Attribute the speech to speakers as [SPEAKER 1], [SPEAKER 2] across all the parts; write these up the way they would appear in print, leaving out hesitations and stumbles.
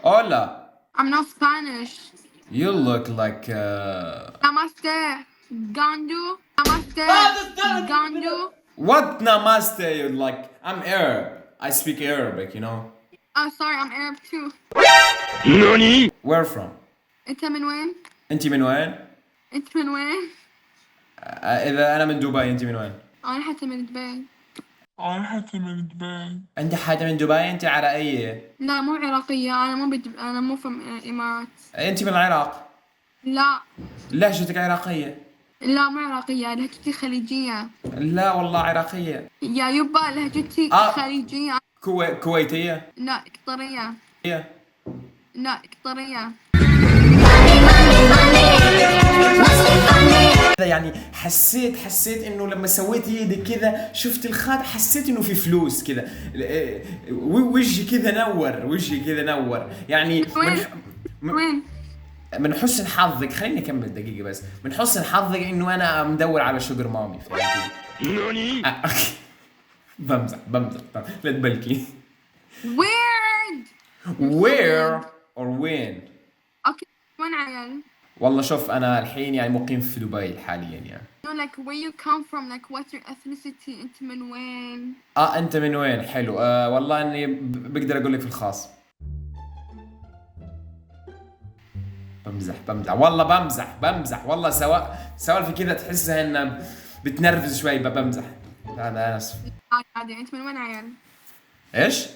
[SPEAKER 1] Hola.
[SPEAKER 2] I'm not Spanish.
[SPEAKER 1] You look like
[SPEAKER 2] Namaste. Gandu. Namaste. Gandu.
[SPEAKER 1] What namaste? You like? I'm Arab. I speak Arabic, you know.
[SPEAKER 2] Oh, sorry, I'm Arab too.
[SPEAKER 1] Where from?
[SPEAKER 2] أنت من وين؟
[SPEAKER 1] أنت من وين؟
[SPEAKER 2] أنت من وين؟
[SPEAKER 1] إذا أنا من دبي أنت من وين؟
[SPEAKER 2] أنا حتى من دبي.
[SPEAKER 1] أنت حدا من دبي أنت عراقية؟
[SPEAKER 2] لا مو عراقية، أنا مو في الإمارات.
[SPEAKER 1] أنت من العراق؟
[SPEAKER 2] لا
[SPEAKER 1] لهجتك عراقية؟
[SPEAKER 2] لا مو عراقية، لهجتي خليجية.
[SPEAKER 1] لا والله عراقية.
[SPEAKER 2] يا يبا لهجتي خليجية.
[SPEAKER 1] كويتية؟
[SPEAKER 2] لا قطرية.
[SPEAKER 1] هي؟
[SPEAKER 2] لا قطرية.
[SPEAKER 1] يعني حسيت انه لما سويت يدي كذا شفت الخط حسيت انه في فلوس كذا وجهي كذا نور يعني
[SPEAKER 2] وين؟
[SPEAKER 1] من حسن حظك خليني اكمل دقيقة بس من حسن حظك انه انا مدور على شوجر مامي فهمتي؟ بمزح لا تبلكي. Where or when؟
[SPEAKER 2] اوكي وين عيال؟
[SPEAKER 1] والله شوف انا الحين يعني مقيم في دبي حاليا يعني.
[SPEAKER 2] No, like where you come from, like what's your ethnicity, انت من وين؟
[SPEAKER 1] انت من وين؟ حلو. والله اني بقدر اقول لك في الخاص. بمزح والله بمزح والله سواء في كذا تحسها انه بتنرفز شوي بمزح. انا اسف.
[SPEAKER 2] عادي. انت من وين عيال؟
[SPEAKER 1] ايش؟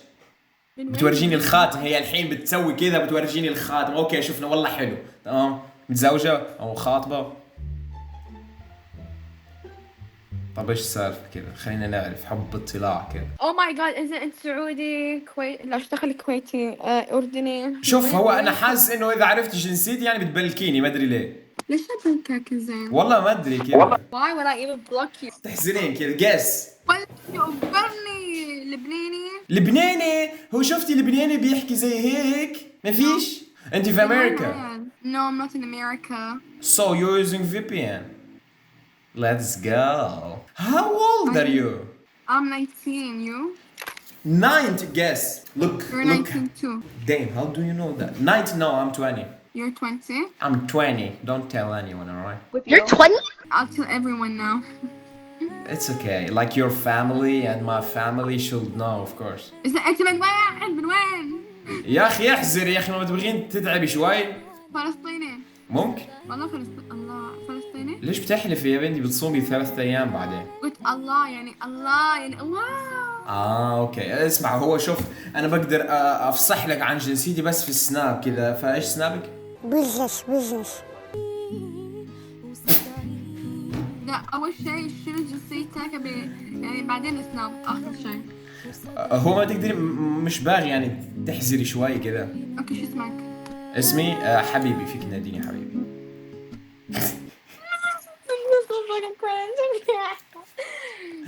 [SPEAKER 1] بتورجيني الخاتم هي الحين بتسوي كذا بتورجيني الخاتم. اوكي شفنا والله حلو تمام. متزوجة او خاطبة؟ طب ايش السالفة كذا؟ خلينا نعرف حب اطلاع كذا.
[SPEAKER 2] Oh my god إذا أنت سعودي لا اشتغل كويتي أردني.
[SPEAKER 1] شوف هو أنا حاسس إنه إذا عرفت جنسيتي يعني بتبلكيني ما أدري ليه.
[SPEAKER 2] ليش أبلكك زين؟
[SPEAKER 1] والله ما أدري كذا.
[SPEAKER 2] Why would I even block you؟
[SPEAKER 1] تحزنين كذا guess.
[SPEAKER 2] ولا يخبرني
[SPEAKER 1] لبناني هو شفتي لبناني بيحكي زي هيك؟ ما فيش؟ أنت في أمريكا.
[SPEAKER 2] No I'm not in America.
[SPEAKER 1] So you're using VPN. Let's go. How old are you?
[SPEAKER 2] I'm 19. You?
[SPEAKER 1] 90. Guess. Look.
[SPEAKER 2] You're 19 too.
[SPEAKER 1] Damn. How do you know that? 90. No, I'm 20.
[SPEAKER 2] You're 20.
[SPEAKER 1] I'm 20. Don't tell anyone, alright?
[SPEAKER 3] You're 20?
[SPEAKER 2] I'll tell everyone now.
[SPEAKER 1] It's okay. Like your family and my family should know, of course.
[SPEAKER 2] إذا أنت من وين؟
[SPEAKER 1] يا أخي احزر يا أخي ما تبغين تتعبي شوي؟
[SPEAKER 2] فلسطيني.
[SPEAKER 1] ممكن؟
[SPEAKER 2] والله الله فلسطيني.
[SPEAKER 1] ليش بتحلفي يا بنتي بتصومي 3 أيام بعدين؟
[SPEAKER 2] قلت الله يعني الله.
[SPEAKER 1] اوكي اسمع هو شوف انا بقدر افصح لك عن جنسيتي بس في السناب كذا. فايش سنابك؟
[SPEAKER 3] بزنس.
[SPEAKER 2] لا اول شيء شنو جنسيتك يعني بعدين السناب اخر شيء.
[SPEAKER 1] هو ما تقدري مش باغي يعني تحزري شوي كذا.
[SPEAKER 2] اوكي شو اسمك؟
[SPEAKER 1] اسمي حبيبي فيك تناديني حبيبي.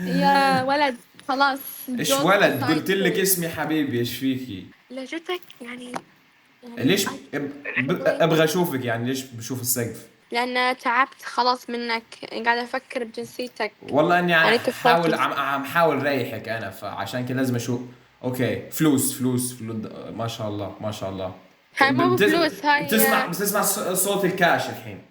[SPEAKER 2] يا ولد خلاص.
[SPEAKER 1] ايش ولد؟ قلت لك اسمي حبيبي ايش فيكي؟
[SPEAKER 2] لهجتك يعني
[SPEAKER 1] ليش ابغى اشوفك يعني ليش بشوف السقف؟
[SPEAKER 2] لأن تعبت خلاص منك قاعدة أفكر بجنسيتك.
[SPEAKER 1] والله إني عم حاول ريحك أنا فعشان كده لازم أشوف. أوكي فلوس ما شاء الله.
[SPEAKER 2] هاي مو فلوس هاي.
[SPEAKER 1] بتسمع صوت الكاش الحين.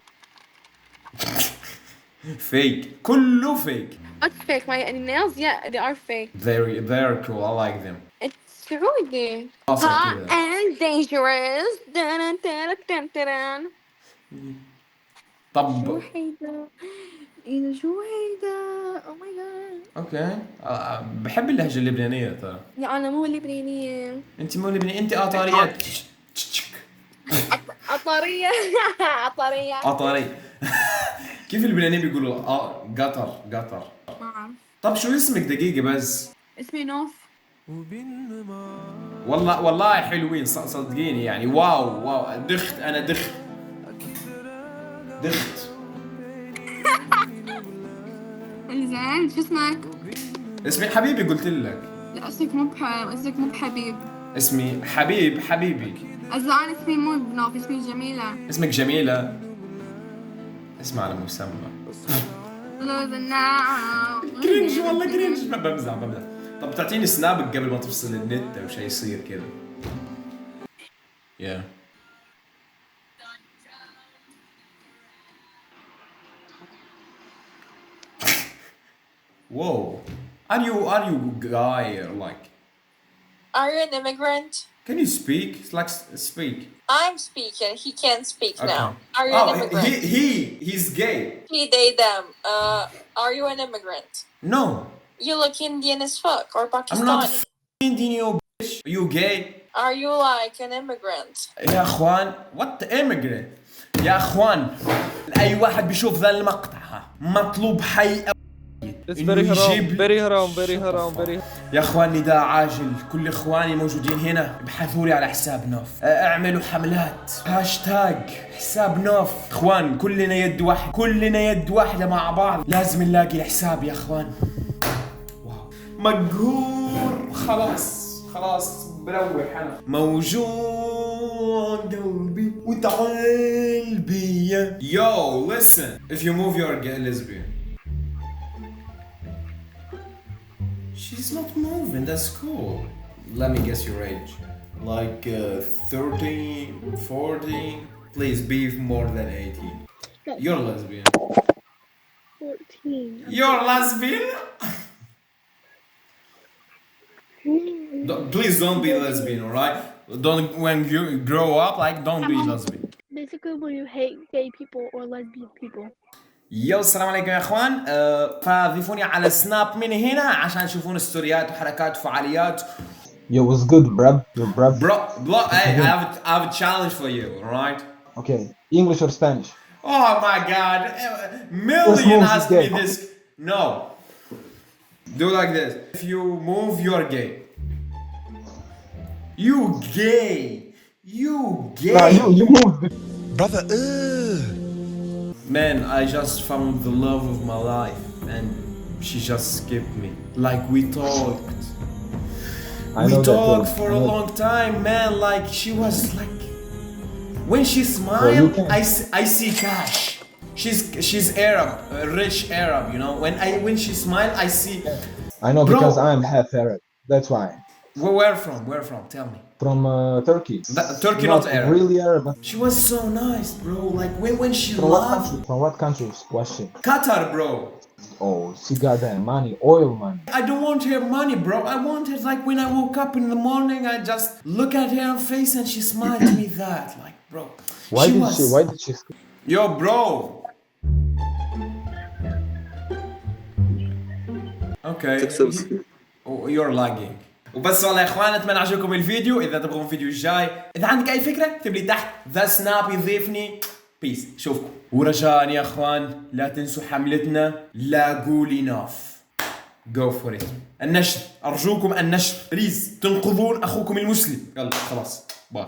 [SPEAKER 1] فيك كله فيك.
[SPEAKER 2] What's fake? My nails? Yeah, they are fake.
[SPEAKER 1] They're cool. I like them.
[SPEAKER 2] It's سعودي. Hot and dangerous.
[SPEAKER 1] طب
[SPEAKER 2] شو هيدا oh my god.
[SPEAKER 1] اوكي بحب اللهجة اللبنانية ترى.
[SPEAKER 2] يا انا مو لبنانية.
[SPEAKER 1] انت مو لبنانية انت قطرية. قطرية. كيف اللبنانيين بيقولوا قطر؟
[SPEAKER 2] ما اعرف.
[SPEAKER 1] طب شو اسمك دقيقة بس؟
[SPEAKER 2] اسمي نوف.
[SPEAKER 1] والله حلوين صدقيني يعني واو انا دخت
[SPEAKER 2] زين شو اسمك؟
[SPEAKER 1] اسمي حبيبي قلت لك.
[SPEAKER 2] لا اسمك مو بحبيب.
[SPEAKER 1] اسمي حبيبي.
[SPEAKER 2] أنا اسمي مو بنوف اسمي جميلة.
[SPEAKER 1] اسمك جميلة. اسمع على مسمى. كرنج والله كرنج. بمزح طب تعطيني سنابك قبل ما تفصل النت او شيء يصير كذا. Yeah. Whoa. Are you guy or like?
[SPEAKER 3] Are you an immigrant?
[SPEAKER 1] Can you speak? It's like speak.
[SPEAKER 3] I'm speaking. He can't speak now. Are you an
[SPEAKER 1] Oh,
[SPEAKER 3] immigrant?
[SPEAKER 1] he's gay.
[SPEAKER 3] He, they, them. Are you an immigrant?
[SPEAKER 1] No,
[SPEAKER 3] You look Indian as fuck or
[SPEAKER 1] I'm not
[SPEAKER 3] Pakistani.
[SPEAKER 1] Indian, you bitch. Are you gay?
[SPEAKER 3] Are you like an immigrant?
[SPEAKER 1] يا اخوان what immigrant. يا اخوان اي واحد بيشوف ذا المقطع مطلوب حي
[SPEAKER 4] It's
[SPEAKER 1] إنه
[SPEAKER 4] very haram,
[SPEAKER 1] يجيب-
[SPEAKER 4] very haram, very haram, very.
[SPEAKER 1] يا اخوان نداء عاجل، كل اخواني موجودين هنا ابحثوا لي على حساب نوف، اعملوا حملات هاشتاج حساب نوف. اخوان كلنا يد واحد، كلنا يد واحدة مع بعض، لازم نلاقي الحساب يا اخوان. واو مقهور، خلاص بروح انا. موجود قلبي وتعال بيا. Yo listen, if you move you're a lesbian. She's not moving, that's cool. Let me guess your age. Like 13, 14. Please be more than 18. You're lesbian.
[SPEAKER 5] 14.
[SPEAKER 1] You're lesbian? Please don't be lesbian, alright? Don't, when you grow up, like, don't be lesbian.
[SPEAKER 5] Basically, when you hate gay people or lesbian people.
[SPEAKER 1] يو السلام عليكم يا اخوان. فضيفوني على سناب من هنا عشان تشوفون ستوريات وحركات وفعاليات.
[SPEAKER 6] Yo, what's good, bruv? Yo, bruv.
[SPEAKER 1] Bro, hey, I have a challenge for you, alright?
[SPEAKER 6] Okay, English or Spanish?
[SPEAKER 1] Oh my god, million
[SPEAKER 6] Let's move
[SPEAKER 1] asked me
[SPEAKER 6] gay.
[SPEAKER 1] this. No. Do like this. If you move, you're gay. You gay. You gay.
[SPEAKER 6] Nah, you moved.
[SPEAKER 7] Brother,
[SPEAKER 1] Man, I just found the love of my life and she just skipped me. Like we talked.
[SPEAKER 6] I
[SPEAKER 1] We
[SPEAKER 6] know that,
[SPEAKER 1] talked
[SPEAKER 6] bro.
[SPEAKER 1] for
[SPEAKER 6] I
[SPEAKER 1] a
[SPEAKER 6] know.
[SPEAKER 1] long time, man. Like she was like, when she
[SPEAKER 6] you
[SPEAKER 1] smiled,
[SPEAKER 6] can-
[SPEAKER 1] I see cash. She's Arab, a rich Arab, you know. When she smiled, I see.
[SPEAKER 6] I know
[SPEAKER 1] Bro.
[SPEAKER 6] because I'm half Arab. That's why.
[SPEAKER 1] Where from? Where from? Tell me.
[SPEAKER 6] From Turkey.
[SPEAKER 1] Turkey, not Arab.
[SPEAKER 6] Really Arab. But
[SPEAKER 1] She was so nice, bro. Like when she
[SPEAKER 6] from what
[SPEAKER 1] laughed.
[SPEAKER 6] country? From what country was question?
[SPEAKER 1] Qatar, bro.
[SPEAKER 6] Oh, she got that money, oil money.
[SPEAKER 1] I don't want her money, bro. I want her like when I woke up in the morning, I just look at her face and she smiled to me that, like, bro.
[SPEAKER 6] Why
[SPEAKER 1] was-
[SPEAKER 6] did she?
[SPEAKER 1] Yo, bro. Okay. Oh, you're lagging. وبس والله يا اخوان اتمنى عجبكم الفيديو. اذا تبغون الفيديو الجاي، اذا عندك اي فكره اكتب لي تحت. ذا سناب يضيفني. بيس. شوفكم. ورجاء يا اخوان لا تنسوا حملتنا لاقوا لي ناف. جو فور ات. النشر، ارجوكم النشر. بليز تنقذون اخوكم المسلم. يلا خلاص باي.